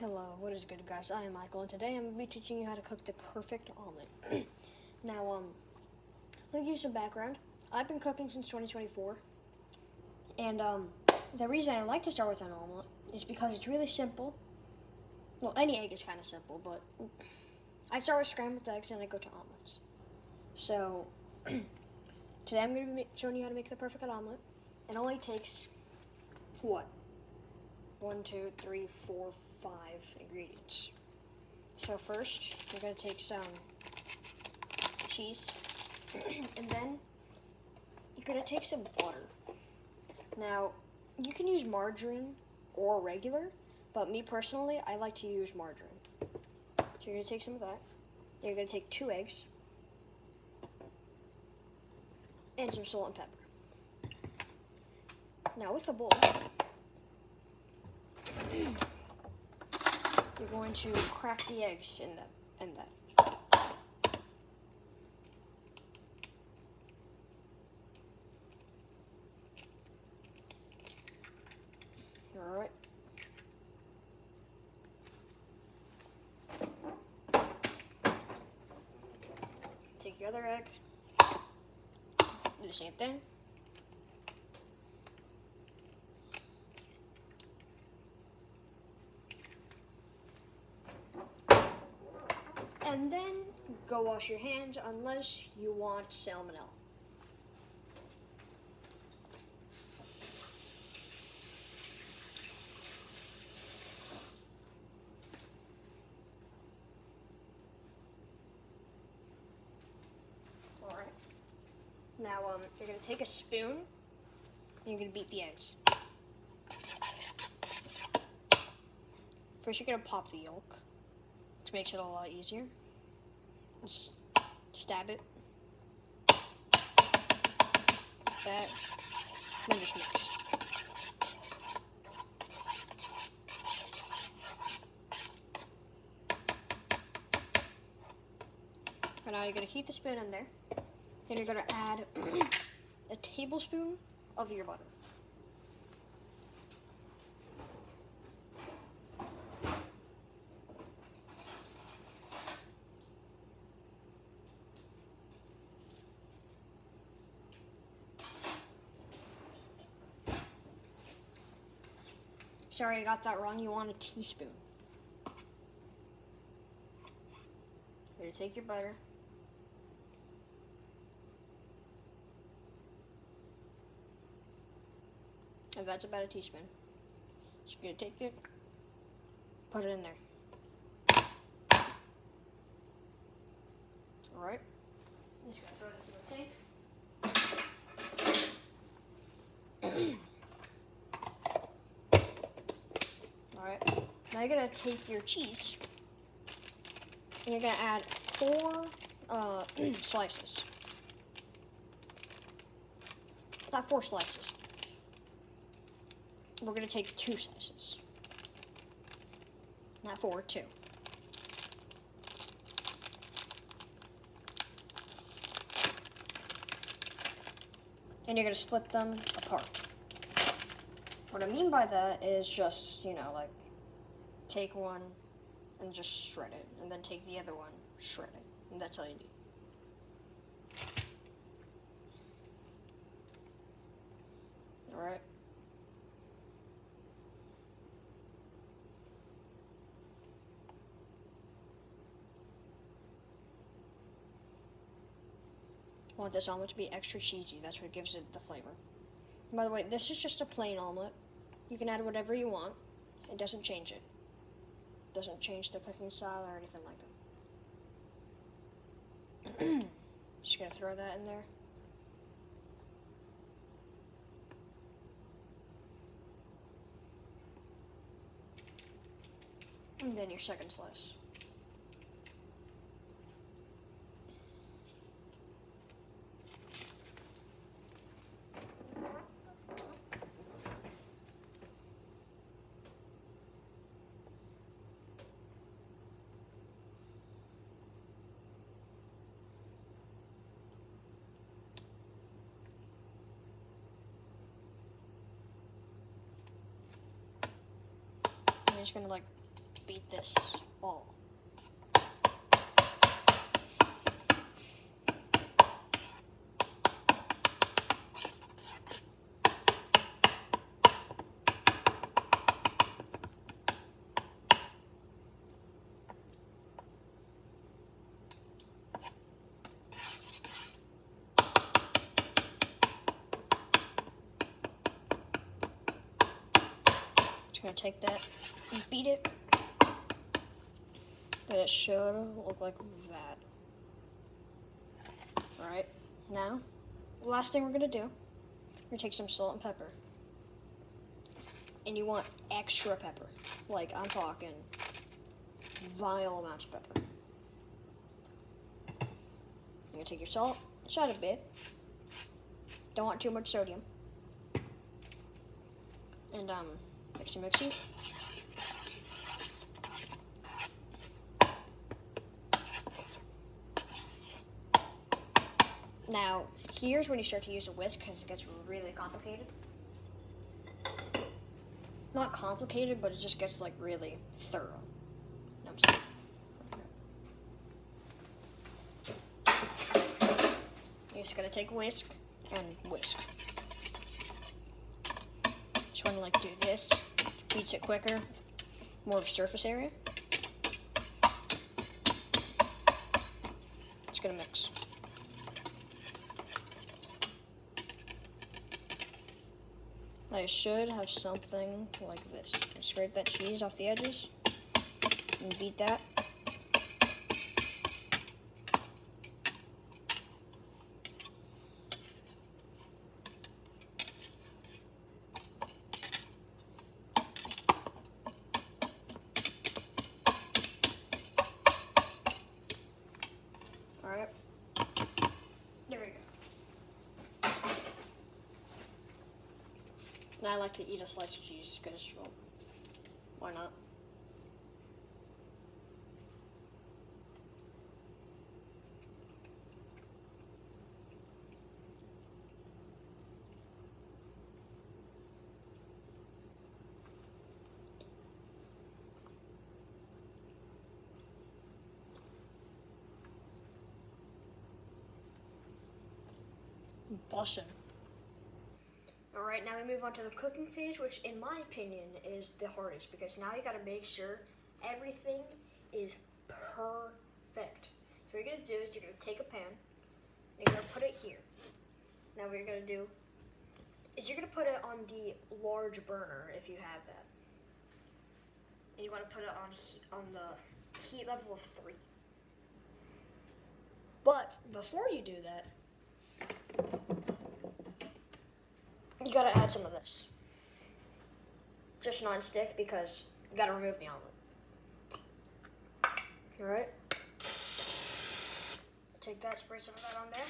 Hello, what is good, guys? I am Michael, and today I'm going to be teaching you how to cook the perfect omelet. Now, let me give you some background. I've been cooking since 2024, and the reason I like to start with an omelet is because it's really simple. Well, any egg is kind of simple, but I start with scrambled eggs and I go to omelets. So, today I'm going to be showing you how to make the perfect omelet. It only takes, what? 1, 2, 3, 4, 5 ingredients. So first, you're going to take some cheese, and then you're going to take some butter. Now, you can use margarine or regular, but me personally, I like to use margarine. So you're going to take some of that. You're going to take 2 eggs, and some salt and pepper. Now with a bowl, you're going to crack the eggs in that. Alright. Take your other egg, do the same thing. And then go wash your hands unless you want salmonella. Alright. Now you're going to take a spoon and you're going to beat the eggs. First you're going to pop the yolk, which makes it a lot easier. Just stab it. Like that. Then just mix. And now you're going to heat the spoon in there. Then you're going to add a tablespoon of your butter. Sorry, I got that wrong. You want a teaspoon. You're going to take your butter. And that's about a teaspoon. So you're going to take it, put it in there. Alright. Just going to throw this in the sink. Alright. Now you're going to take your cheese and you're going to add 4 slices. Not 4 slices. We're going to take 2 slices. Not 4, 2. And you're going to split them apart. What I mean by that is just, like, take one and just shred it. And then take the other one, shred it. And that's all you need. Alright. I want this omelet to be extra cheesy. That's what gives it the flavor. And by the way, this is just a plain omelet. You can add whatever you want. It doesn't change it. It doesn't change the cooking style or anything like that. Just gonna throw that in there. And then your second slice. You're just gonna like beat this all. Just gonna take that and beat it. Then it should look like that. Alright, now, the last thing we're gonna do, we're gonna take some salt and pepper. And you want extra pepper. Like, I'm talking vile amounts of pepper. You're gonna take your salt, shot a bit. Don't want too much sodium. And, mixy. Now, here's when you start to use a whisk because it gets really complicated. Not complicated, but it just gets like really thorough. No, I'm sorry. You're just gonna take a whisk and whisk. Just wanna like do this, beats it quicker, more of a surface area. Just gonna mix. I should have something like this. Scrape that cheese off the edges and beat that. All right, there we go. Now I like to eat a slice of cheese because, well, why not? Bussin'. Alright, now we move on to the cooking phase, which in my opinion is the hardest because now you gotta make sure everything is perfect. So what you're gonna do is you're gonna take a pan, and you're gonna put it here. Now what you're gonna do is you're gonna put it on the large burner if you have that. And you wanna put it on the heat level of 3. But before you do that, you gotta add some of this. Just non-stick because you gotta remove the omelet. Alright. Take that, spray some of that on there.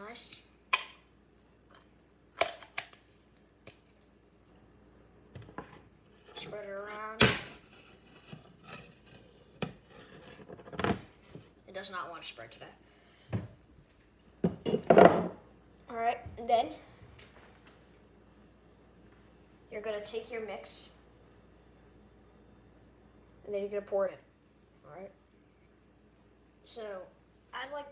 Nice. Spread it around. It does not want to spread today. Alright, and then you're going to take your mix and then you're going to pour it in. Alright? So, I'd like...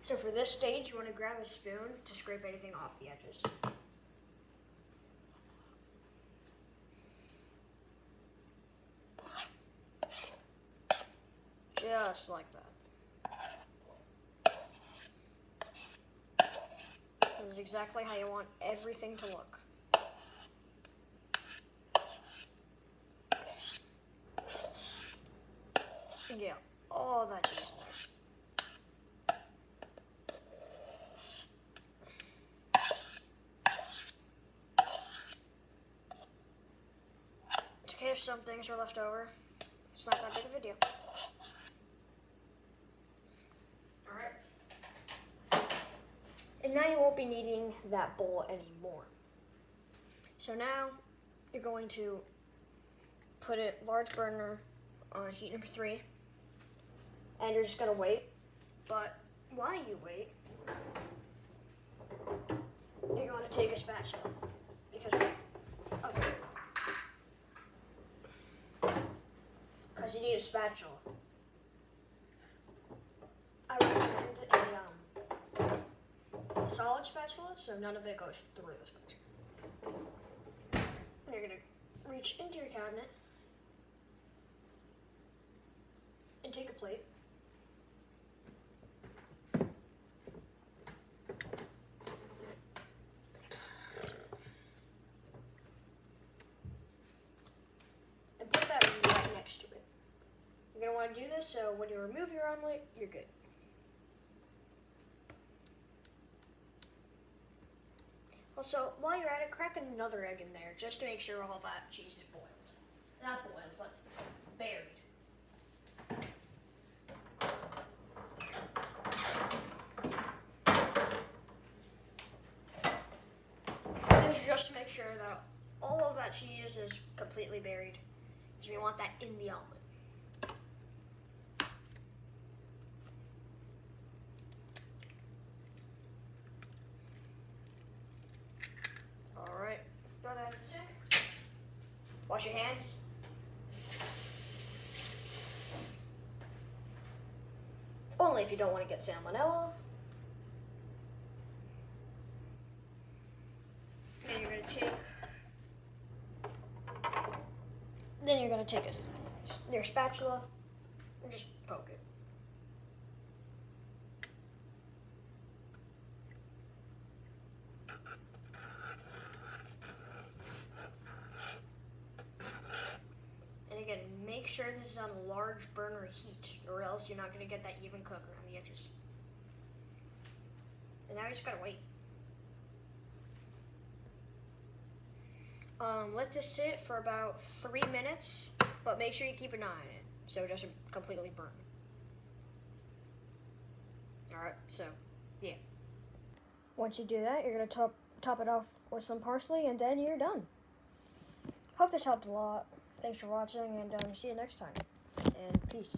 So for this stage, you want to grab a spoon to scrape anything off the edges. Just like that. This is exactly how you want everything to look. And yeah, all that cheese in there. It's okay if some things are left over. It's not that big of a deal. And now you won't be needing that bowl anymore. So now you're going to put it large burner on heat number 3, and you're just gonna wait. But while you wait, take a spatula because you need a spatula. I recommend a solid spatula so none of it goes through the spatula. And you're gonna reach into your cabinet and take a plate. And put that right next to it. You're going to want to do this so when you remove your omelet, you're good. Also, while you're at it, crack another egg in there just to make sure all that cheese is boiled. Not boiled, but buried. This is just to make sure that all of that cheese is completely buried, because we want that in the omelet. Alright, throw that in the sink. Wash your hands. Only if you don't want to get salmonella. Then you're going to take your spatula and just poke it. And again, make sure this is on a large burner heat, or else you're not going to get that even cook around the edges. And now you just got to wait. Let this sit for about 3 minutes, but make sure you keep an eye on it so it doesn't completely burn. Alright, so, yeah. Once you do that, you're going to top it off with some parsley, and then you're done. Hope this helped a lot. Thanks for watching, and see you next time. And peace.